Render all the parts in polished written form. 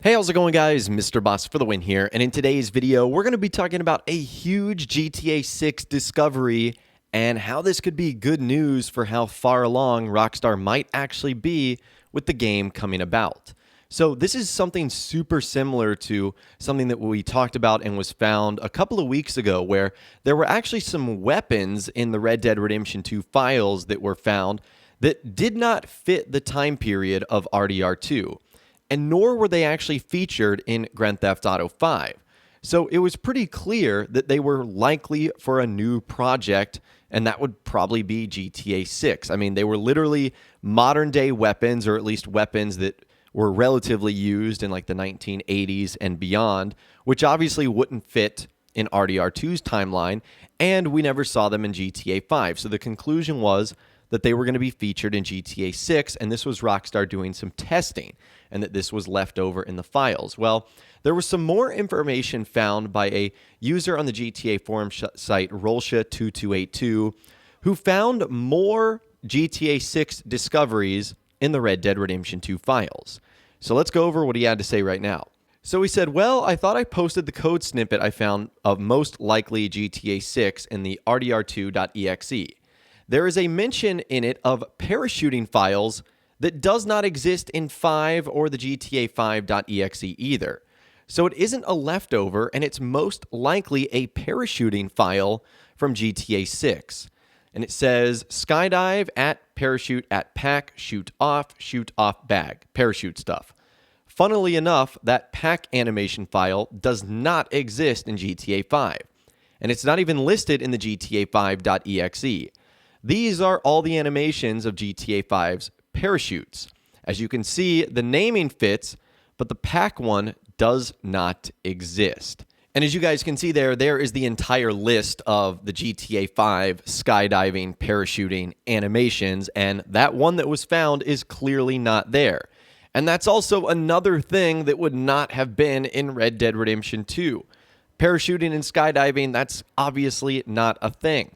Hey, how's it going, guys? Mr. Boss for the win here, and in today's video, we're going to be talking about a huge GTA 6 discovery and how this could be good news for how far along Rockstar might actually be with the game coming about. So this is something super similar to something that we talked about and was found a couple of weeks ago, where there were actually some weapons in the Red Dead Redemption 2 files that were found that did not fit the time period of RDR2. And nor were they actually featured in Grand Theft Auto 5. So it was pretty clear that they were likely for a new project, and that would probably be GTA 6. I mean, they were literally modern-day weapons, or at least weapons that were relatively used in like the 1980s and beyond, which obviously wouldn't fit in RDR2's timeline, and we never saw them in GTA 5. So the conclusion was that they were going to be featured in GTA 6, and this was Rockstar doing some testing, and that this was left over in the files. Well, there was some more information found by a user on the GTA forum site, Rockstar2282, who found more GTA 6 discoveries in the Red Dead Redemption 2 files. So let's go over what he had to say right now. So he said, well, I thought I posted the code snippet I found of most likely GTA 6 in the rdr2.exe. There is a mention in it of parachuting files that does not exist in 5 or the GTA 5.exe either. So it isn't a leftover, and it's most likely a parachuting file from GTA 6. And it says, skydive at parachute at pack, shoot off bag, parachute stuff. Funnily enough, that pack animation file does not exist in GTA 5. And it's not even listed in the GTA 5.exe. These are all the animations of GTA 5's parachutes. As you can see, the naming fits, but the pack one does not exist. And as you guys can see there is the entire list of the GTA 5 skydiving, parachuting animations, and that one that was found is clearly not there. And that's also another thing that would not have been in Red Dead Redemption 2. Parachuting and skydiving, that's obviously not a thing.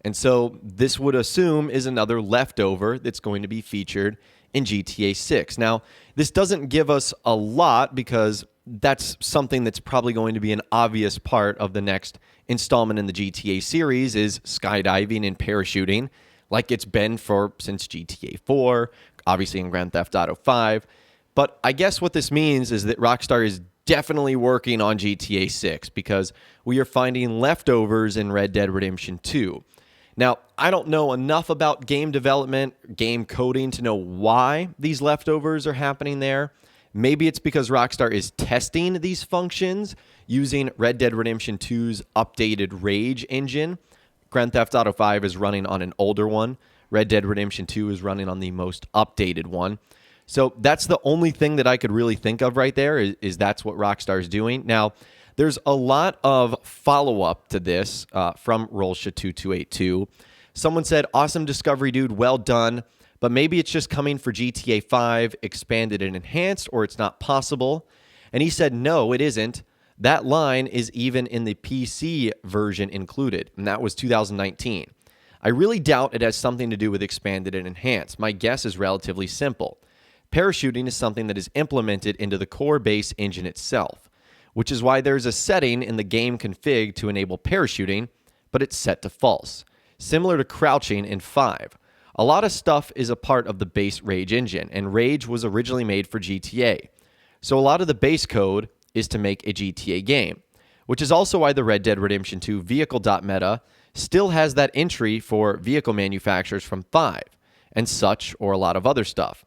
And so this would assume is another leftover that's going to be featured in GTA 6. Now, this doesn't give us a lot because that's something that's probably going to be an obvious part of the next installment in the GTA series is skydiving and parachuting, like it's been since GTA 4, obviously in Grand Theft Auto 5. But I guess what this means is that Rockstar is definitely working on GTA 6 because we are finding leftovers in Red Dead Redemption 2. Now, I don't know enough about game development, game coding to know why these leftovers are happening there. Maybe it's because Rockstar is testing these functions using Red Dead Redemption 2's updated Rage engine. Grand Theft Auto 5 is running on an older one. Red Dead Redemption 2 is running on the most updated one. So that's the only thing that I could really think of right there is that's what Rockstar is doing. Now, there's a lot of follow-up to this from Rockstar2282. Someone said, awesome discovery, dude, well done, but maybe it's just coming for GTA 5, expanded and enhanced, or it's not possible. And he said, no, it isn't. That line is even in the PC version included, and that was 2019. I really doubt it has something to do with expanded and enhanced. My guess is relatively simple. Parachuting is something that is implemented into the core base engine itself, which is why there's a setting in the game config to enable parachuting, but it's set to false, similar to crouching in 5. A lot of stuff is a part of the base Rage engine, and Rage was originally made for GTA. So a lot of the base code is to make a GTA game, which is also why the Red Dead Redemption 2 vehicle.meta still has that entry for vehicle manufacturers from 5, and such, or a lot of other stuff.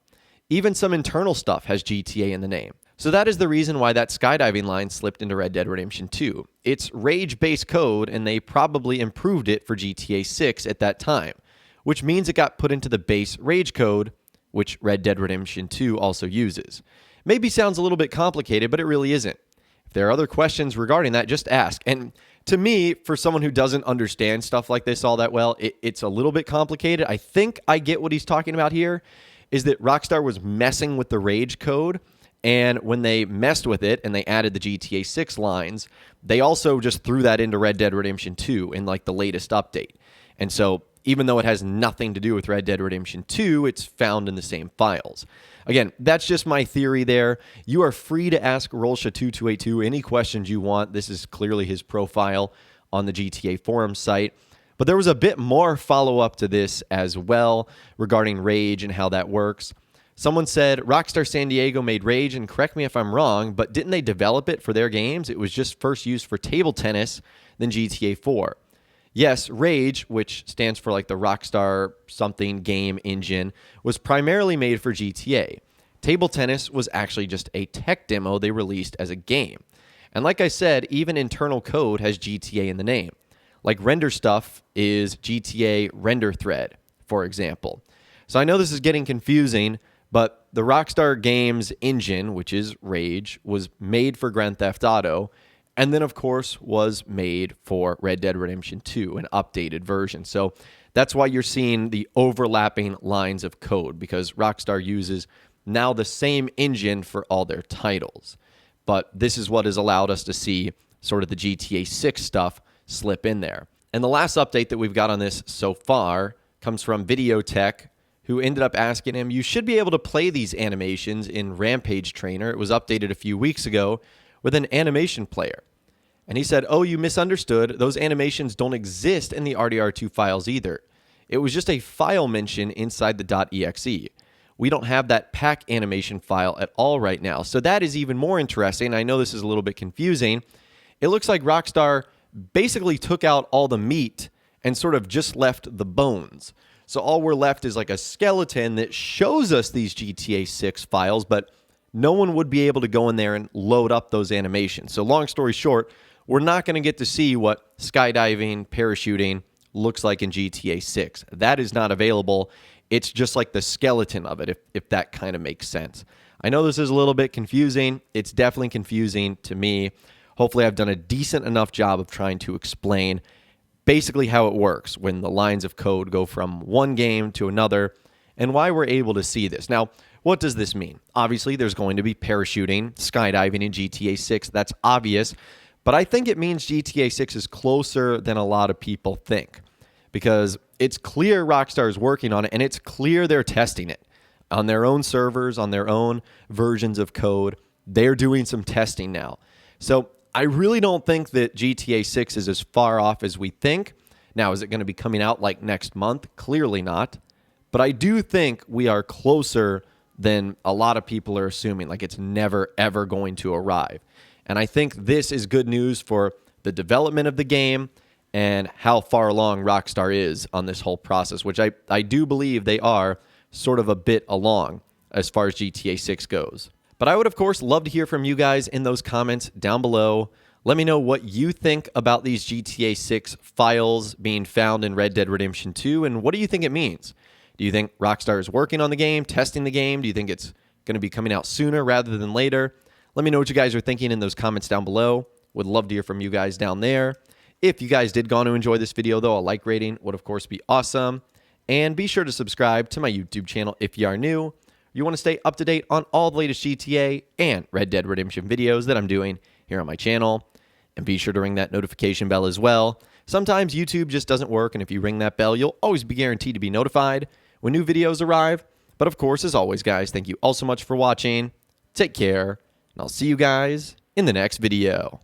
Even some internal stuff has GTA in the name. So that is the reason why that skydiving line slipped into Red Dead Redemption 2. It's Rage-based code, and they probably improved it for GTA 6 at that time, which means it got put into the base Rage code, which Red Dead Redemption 2 also uses. Maybe sounds a little bit complicated, but it really isn't. If there are other questions regarding that, just ask. And to me, for someone who doesn't understand stuff like this all that well, it's a little bit complicated. I think I get what he's talking about here, is that Rockstar was messing with the Rage code, and when they messed with it and they added the GTA 6 lines, they also just threw that into Red Dead Redemption 2 in like the latest update. And so even though it has nothing to do with Red Dead Redemption 2, it's found in the same files. Again, that's just my theory there. You are free to ask Rolsha2282 any questions you want. This is clearly his profile on the GTA forum site. But there was a bit more follow-up to this as well regarding Rage and how that works. Someone said, Rockstar San Diego made Rage, and correct me if I'm wrong, but didn't they develop it for their games? It was just first used for table tennis, then GTA 4. Yes, Rage, which stands for like the Rockstar something game engine, was primarily made for GTA. Table tennis was actually just a tech demo they released as a game. And like I said, even internal code has GTA in the name. Like render stuff is GTA render thread, for example. So I know this is getting confusing, but the Rockstar Games engine, which is Rage, was made for Grand Theft Auto, and then, of course, was made for Red Dead Redemption 2, an updated version. So that's why you're seeing the overlapping lines of code, because Rockstar uses now the same engine for all their titles. But this is what has allowed us to see sort of the GTA 6 stuff slip in there. And the last update that we've got on this so far comes from Videotech, who ended up asking him, you should be able to play these animations in Rampage Trainer. It was updated a few weeks ago with an animation player. And he said, oh, you misunderstood. Those animations don't exist in the RDR2 files either. It was just a file mention inside the .exe. We don't have that pack animation file at all right now. So that is even more interesting. I know this is a little bit confusing. It looks like Rockstar basically took out all the meat and sort of just left the bones. So all we're left is like a skeleton that shows us these GTA 6 files, but no one would be able to go in there and load up those animations. So long story short, we're not going to get to see what skydiving, parachuting looks like in GTA 6. That is not available. It's just like the skeleton of it, if that kind of makes sense. I know this is a little bit confusing. It's definitely confusing to me. Hopefully I've done a decent enough job of trying to explain basically how it works when the lines of code go from one game to another and why we're able to see this. Now, what does this mean? Obviously, there's going to be parachuting, skydiving in GTA 6. That's obvious. But I think it means GTA 6 is closer than a lot of people think, because it's clear Rockstar is working on it, and it's clear they're testing it on their own servers, on their own versions of code. They're doing some testing now. So I really don't think that GTA 6 is as far off as we think. Now, is it going to be coming out like next month? Clearly not. But I do think we are closer than a lot of people are assuming, like it's never, ever going to arrive. And I think this is good news for the development of the game and how far along Rockstar is on this whole process, which I do believe they are sort of a bit along as far as GTA 6 goes. But I would, of course, love to hear from you guys in those comments down below. Let me know what you think about these GTA 6 files being found in Red Dead Redemption 2, and what do you think it means? Do you think Rockstar is working on the game, testing the game? Do you think it's going to be coming out sooner rather than later? Let me know what you guys are thinking in those comments down below. Would love to hear from you guys down there. If you guys did go on to enjoy this video, though, a like rating would, of course, be awesome. And be sure to subscribe to my YouTube channel if you are new. You want to stay up to date on all the latest GTA and Red Dead Redemption videos that I'm doing here on my channel. And be sure to ring that notification bell as well. Sometimes YouTube just doesn't work, and if you ring that bell, you'll always be guaranteed to be notified when new videos arrive. But of course, as always, guys, thank you all so much for watching. Take care, and I'll see you guys in the next video.